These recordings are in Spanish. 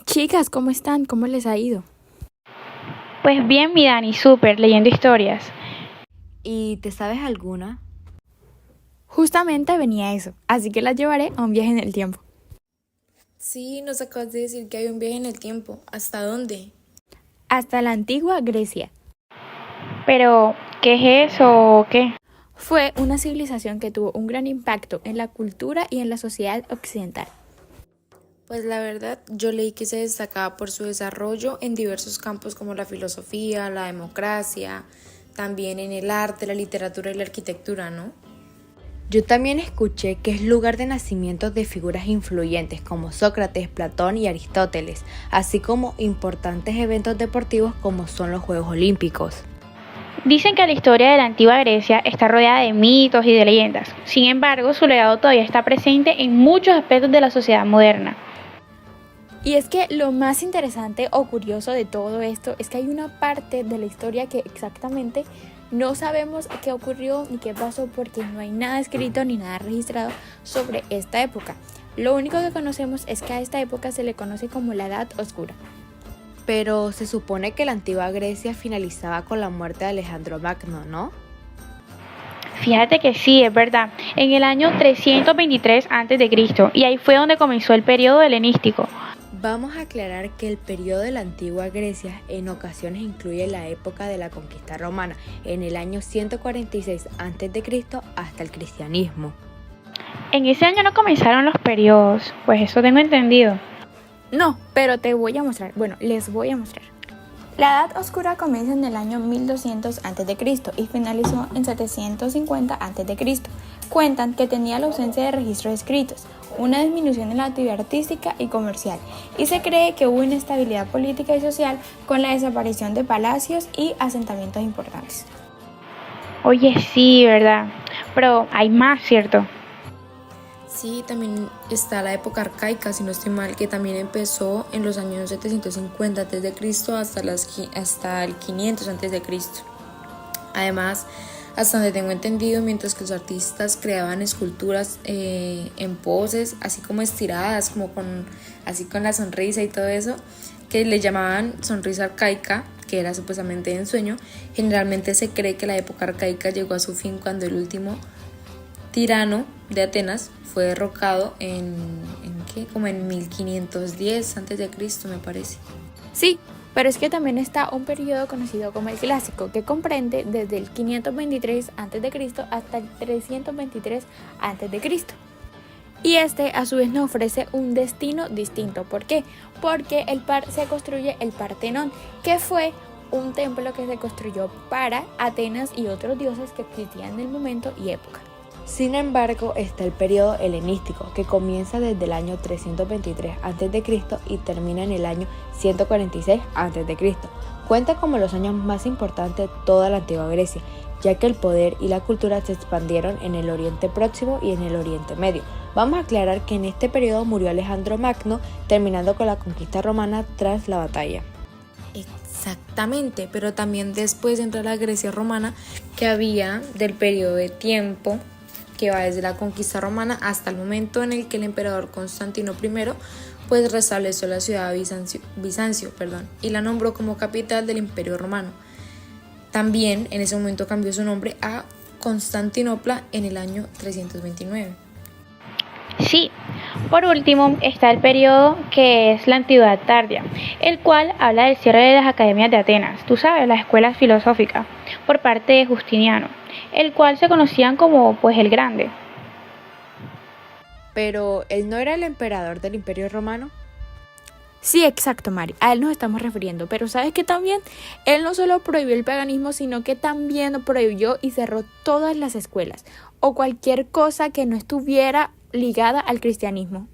Chicas, ¿cómo están? ¿Cómo les ha ido? Pues bien, mi Dani, súper, leyendo historias. ¿Y te sabes alguna? Justamente venía eso, así que las llevaré a un viaje en el tiempo. Sí, nos acabas de decir que hay un viaje en el tiempo. ¿Hasta dónde? Hasta la antigua Grecia. Pero, ¿qué es eso o qué? Fue una civilización que tuvo un gran impacto en la cultura y en la sociedad occidental. Pues la verdad, yo leí que se destacaba por su desarrollo en diversos campos como la filosofía, la democracia, también en el arte, la literatura y la arquitectura, ¿no? Yo también escuché que es lugar de nacimiento de figuras influyentes como Sócrates, Platón y Aristóteles, así como importantes eventos deportivos como son los Juegos Olímpicos. Dicen que la historia de la antigua Grecia está rodeada de mitos y de leyendas. Sin embargo, su legado todavía está presente en muchos aspectos de la sociedad moderna. Y es que lo más interesante o curioso de todo esto es que hay una parte de la historia que exactamente no sabemos qué ocurrió ni qué pasó porque no hay nada escrito ni nada registrado sobre esta época. Lo único que conocemos es que a esta época se le conoce como la Edad Oscura. Pero se supone que la antigua Grecia finalizaba con la muerte de Alejandro Magno, ¿no? Fíjate que sí, es verdad, en el año 323 a.C., y ahí fue donde comenzó el periodo helenístico. Vamos a aclarar que el periodo de la antigua Grecia en ocasiones incluye la época de la conquista romana, en el año 146 a.C. hasta el cristianismo. En ese año no comenzaron los periodos, pues eso tengo entendido. No, pero te voy a mostrar. Bueno, les voy a mostrar. La Edad Oscura comienza en el año 1200 a.C. y finalizó en 750 a.C. Cuentan que tenía la ausencia de registros escritos, una disminución en la actividad artística y comercial, y se cree que hubo inestabilidad política y social con la desaparición de palacios y asentamientos importantes. Oye, sí, ¿verdad? Pero hay más, ¿cierto? Sí, también está la época arcaica, si no estoy mal, que también empezó en los años 750 a.C. hasta el 500 a.C. Además, hasta donde tengo entendido, mientras que los artistas creaban esculturas en poses, así como estiradas, así con la sonrisa y todo eso, que le llamaban sonrisa arcaica, que era supuestamente de ensueño. Generalmente se cree que la época arcaica llegó a su fin cuando el último tirano de Atenas fue derrocado como en 1510 a.C., me parece. Sí, pero es que también está un periodo conocido como el Clásico, que comprende desde el 523 a.C. hasta el 323 a.C. Y este a su vez nos ofrece un destino distinto. ¿Por qué? Porque se construye el Partenón, que fue un templo que se construyó para Atenas y otros dioses que existían en el momento y época. Sin embargo, está el periodo helenístico, que comienza desde el año 323 a.C. y termina en el año 146 a.C. Cuenta como los años más importantes de toda la antigua Grecia, ya que el poder y la cultura se expandieron en el Oriente Próximo y en el Oriente Medio. Vamos a aclarar que en este periodo murió Alejandro Magno, terminando con la conquista romana tras la batalla. Exactamente, pero también después entra la Grecia romana, que había del periodo de tiempo que va desde la conquista romana hasta el momento en el que el emperador Constantino I pues restableció la ciudad de Bizancio, y la nombró como capital del Imperio Romano. También en ese momento cambió su nombre a Constantinopla en el año 329. Sí. Por último, está el periodo que es la Antigüedad Tardía, el cual habla del cierre de las academias de Atenas, tú sabes, las escuelas filosóficas, por parte de Justiniano, el cual se conocían como pues el Grande. Pero, ¿él no era el emperador del Imperio Romano? Sí, exacto, Mari. A él nos estamos refiriendo. Pero ¿sabes qué también? Él no solo prohibió el paganismo, sino que también prohibió y cerró todas las escuelas o cualquier cosa que no estuviera ligada al cristianismo.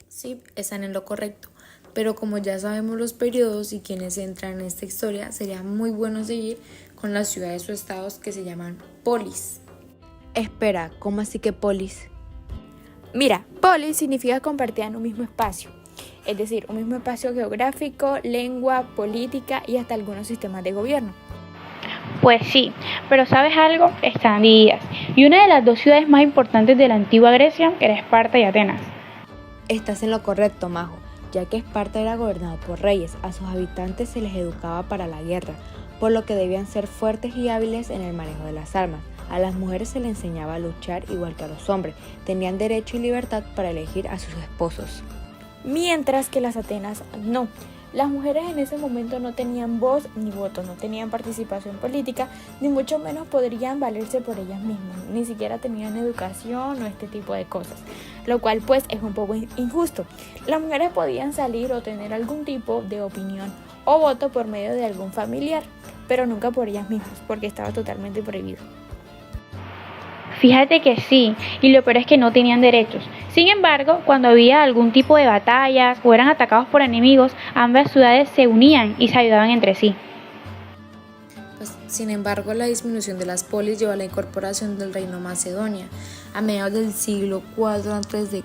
Sí, están en lo correcto. Pero como ya sabemos los periodos y quienes entran en esta historia, sería muy bueno seguir con las ciudades o estados que se llaman polis. Espera, ¿cómo así que polis? Mira, polis significa compartir en un mismo espacio. Es decir, un mismo espacio geográfico, lengua, política y hasta algunos sistemas de gobierno. Pues sí, pero ¿sabes algo? Están divididas. Y una de las dos ciudades más importantes de la antigua Grecia era Esparta y Atenas. Estás en lo correcto, Majo. ya que Esparta era gobernado por reyes. A sus habitantes se les educaba para la guerra, por lo que debían ser fuertes y hábiles en el manejo de las armas. A las mujeres se les enseñaba a luchar igual que a los hombres. Tenían derecho y libertad para elegir a sus esposos. Mientras que las Atenas no. Las mujeres en ese momento no tenían voz ni voto, no tenían participación política, ni mucho menos podrían valerse por ellas mismas, ni siquiera tenían educación o este tipo de cosas, lo cual pues es un poco injusto. Las mujeres podían salir o tener algún tipo de opinión o voto por medio de algún familiar, pero nunca por ellas mismas, porque estaba totalmente prohibido. Fíjate que sí, y lo peor es que no tenían derechos. Sin embargo, cuando había algún tipo de batallas o eran atacados por enemigos, ambas ciudades se unían y se ayudaban entre sí. Pues, sin embargo, la disminución de las polis llevó a la incorporación del reino Macedonia a mediados del siglo IV a.C.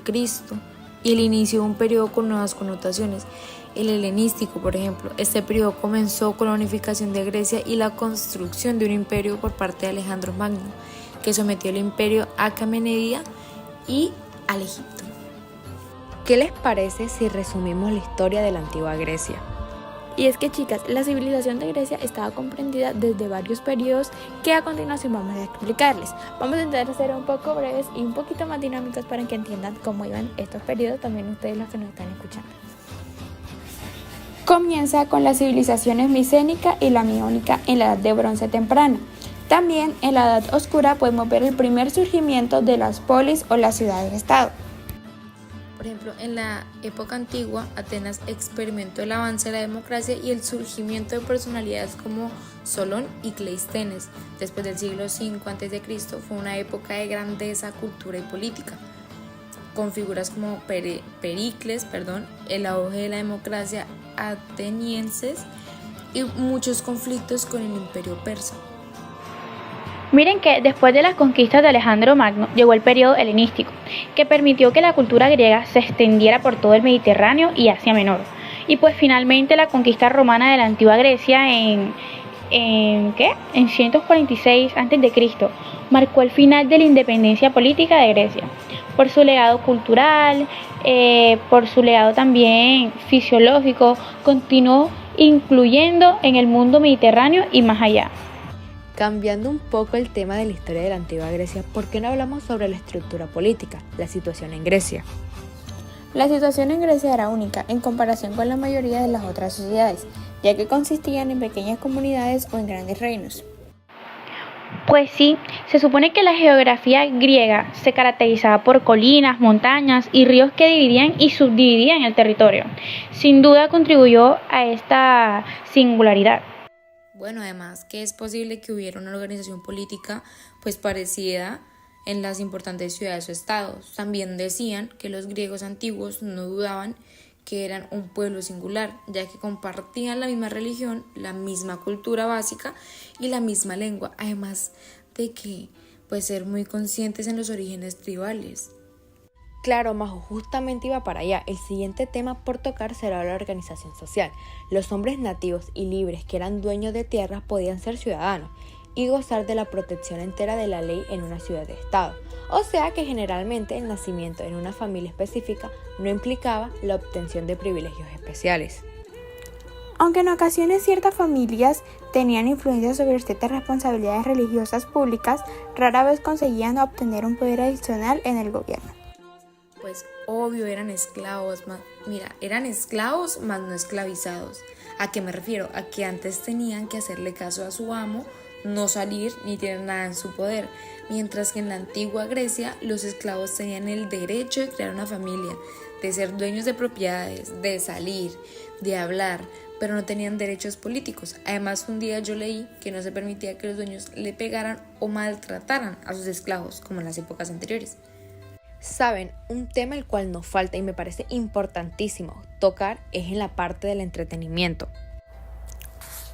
y el inicio de un periodo con nuevas connotaciones, el helenístico, por ejemplo. Este periodo comenzó con la unificación de Grecia y la construcción de un imperio por parte de Alejandro Magno, que sometió el imperio Aquemenida y al Egipto. ¿Qué les parece si resumimos la historia de la antigua Grecia? Y es que, chicas, la civilización de Grecia estaba comprendida desde varios periodos que a continuación vamos a explicarles. Vamos a intentar ser un poco breves y un poquito más dinámicos para que entiendan cómo iban estos periodos, también ustedes los que nos están escuchando. Comienza con las civilizaciones micénica y la miónica en la edad de bronce temprana. También en la edad oscura podemos ver el primer surgimiento de las polis o las ciudades-estado. Por ejemplo, en la época antigua, Atenas experimentó el avance de la democracia y el surgimiento de personalidades como Solón y Cleístenes. Después del siglo V a.C. fue una época de grandeza, cultura y política, con figuras como Pericles, el auge de la democracia atenienses y muchos conflictos con el imperio persa. Miren que después de las conquistas de Alejandro Magno llegó el periodo helenístico, que permitió que la cultura griega se extendiera por todo el Mediterráneo y Asia Menor. Y pues finalmente la conquista romana de la antigua Grecia en 146 a.C. marcó el final de la independencia política de Grecia. Por su legado cultural, por su legado también fisiológico, continuó incluyendo en el mundo mediterráneo y más allá. Cambiando un poco el tema de la historia de la antigua Grecia, ¿por qué no hablamos sobre la estructura política, la situación en Grecia? La situación en Grecia era única en comparación con la mayoría de las otras sociedades, ya que consistían en pequeñas comunidades o en grandes reinos. Pues sí, se supone que la geografía griega se caracterizaba por colinas, montañas y ríos que dividían y subdividían el territorio. Sin duda contribuyó a esta singularidad. Bueno, además que es posible que hubiera una organización política pues parecida en las importantes ciudades o estados. También decían que los griegos antiguos no dudaban que eran un pueblo singular, ya que compartían la misma religión, la misma cultura básica y la misma lengua, además de que pues ser muy conscientes en los orígenes tribales. Claro, Majo, justamente iba para allá. El siguiente tema por tocar será la organización social. Los hombres nativos y libres que eran dueños de tierras podían ser ciudadanos y gozar de la protección entera de la ley en una ciudad-estado. O sea que generalmente el nacimiento en una familia específica no implicaba la obtención de privilegios especiales. Aunque en ocasiones ciertas familias tenían influencia sobre ciertas responsabilidades religiosas públicas, rara vez conseguían obtener un poder adicional en el gobierno. Pues obvio eran esclavos, eran esclavos más no esclavizados. ¿A qué me refiero? A que antes tenían que hacerle caso a su amo, no salir ni tener nada en su poder, mientras que en la antigua Grecia los esclavos tenían el derecho de crear una familia, de ser dueños de propiedades, de salir, de hablar, pero no tenían derechos políticos. Además, un día yo leí que no se permitía que los dueños le pegaran o maltrataran a sus esclavos, como en las épocas anteriores. Saben, un tema el cual nos falta y me parece importantísimo tocar es en la parte del entretenimiento.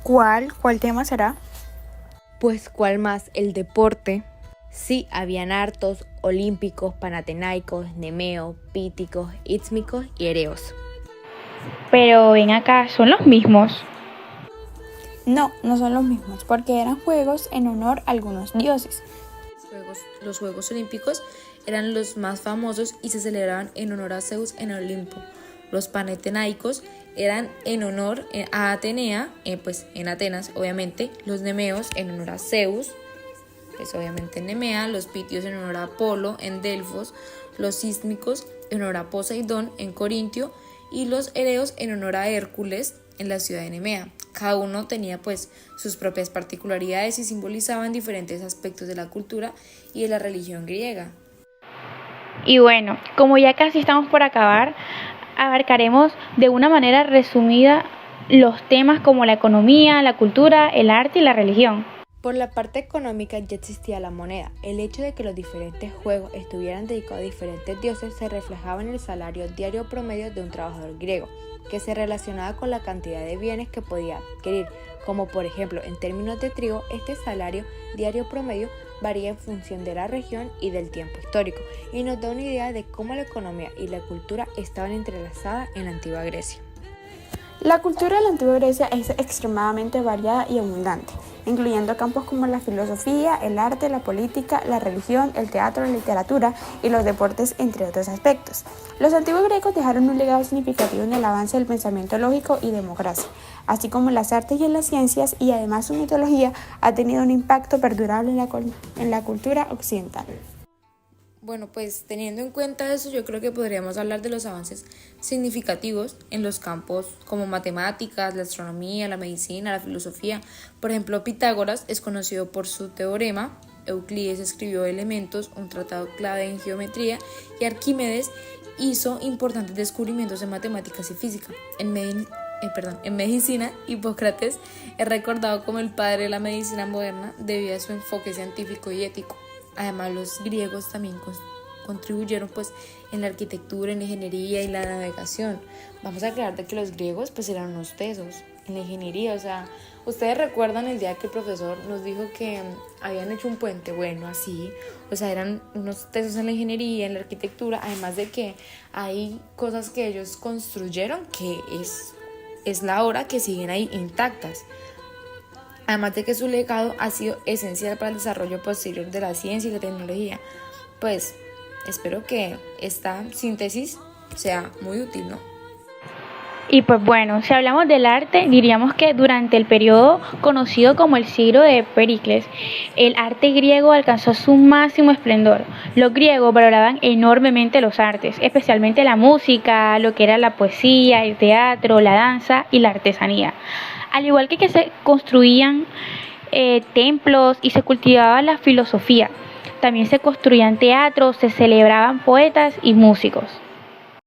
¿Cuál tema será? Pues ¿cuál más? El deporte. Sí, habían hartos olímpicos, panatenaicos, nemeo, píticos, ístmicos y ereos. Pero ven acá, ¿son los mismos? No, no son los mismos, porque eran juegos en honor a algunos dioses. Los Juegos Olímpicos eran los más famosos y se celebraban en honor a Zeus en el Olimpo. Los panatenaicos eran en honor a Atenea, pues en Atenas obviamente, los nemeos en honor a Zeus, pues obviamente en Nemea, los pitios en honor a Apolo en Delfos, los sísmicos en honor a Poseidón en Corintio y los ereos en honor a Hércules en la ciudad de Nemea. Cada uno tenía pues sus propias particularidades y simbolizaban diferentes aspectos de la cultura y de la religión griega. Y bueno, como ya casi estamos por acabar, abarcaremos de una manera resumida los temas como la economía, la cultura, el arte y la religión. Por la parte económica ya existía la moneda. El hecho de que los diferentes juegos estuvieran dedicados a diferentes dioses se reflejaba en el salario diario promedio de un trabajador griego, que se relacionaba con la cantidad de bienes que podía adquirir, como por ejemplo en términos de trigo, este salario diario promedio varía en función de la región y del tiempo histórico, y nos da una idea de cómo la economía y la cultura estaban entrelazadas en la antigua Grecia. La cultura de la antigua Grecia es extremadamente variada y abundante, incluyendo campos como la filosofía, el arte, la política, la religión, el teatro, la literatura y los deportes, entre otros aspectos. Los antiguos griegos dejaron un legado significativo en el avance del pensamiento lógico y democracia, así como en las artes y en las ciencias, y además su mitología ha tenido un impacto perdurable en la cultura occidental. Bueno, pues teniendo en cuenta eso, yo creo que podríamos hablar de los avances significativos en los campos como matemáticas, la astronomía, la medicina, la filosofía. Por ejemplo, Pitágoras es conocido por su teorema, Euclides escribió Elementos, un tratado clave en geometría, y Arquímedes hizo importantes descubrimientos en matemáticas y física. En medicina, Hipócrates es recordado como el padre de la medicina moderna debido a su enfoque científico y ético. Además, los griegos también contribuyeron pues en la arquitectura, en la ingeniería y la navegación. Vamos a aclarar de que los griegos pues eran unos tesos en la ingeniería. O sea, ¿ustedes recuerdan el día que el profesor nos dijo que habían hecho un puente? Bueno, así, o sea, eran unos tesos en la ingeniería, en la arquitectura, además de que hay cosas que ellos construyeron que es la hora que siguen ahí intactas. Además de que su legado ha sido esencial para el desarrollo posterior de la ciencia y la tecnología. Pues espero que esta síntesis sea muy útil, ¿no? Y pues bueno, si hablamos del arte, diríamos que durante el periodo conocido como el siglo de Pericles, el arte griego alcanzó su máximo esplendor. Los griegos valoraban enormemente los artes, especialmente la música, lo que era la poesía, el teatro, la danza y la artesanía. Al igual que se construían templos y se cultivaba la filosofía, también se construían teatros, se celebraban poetas y músicos.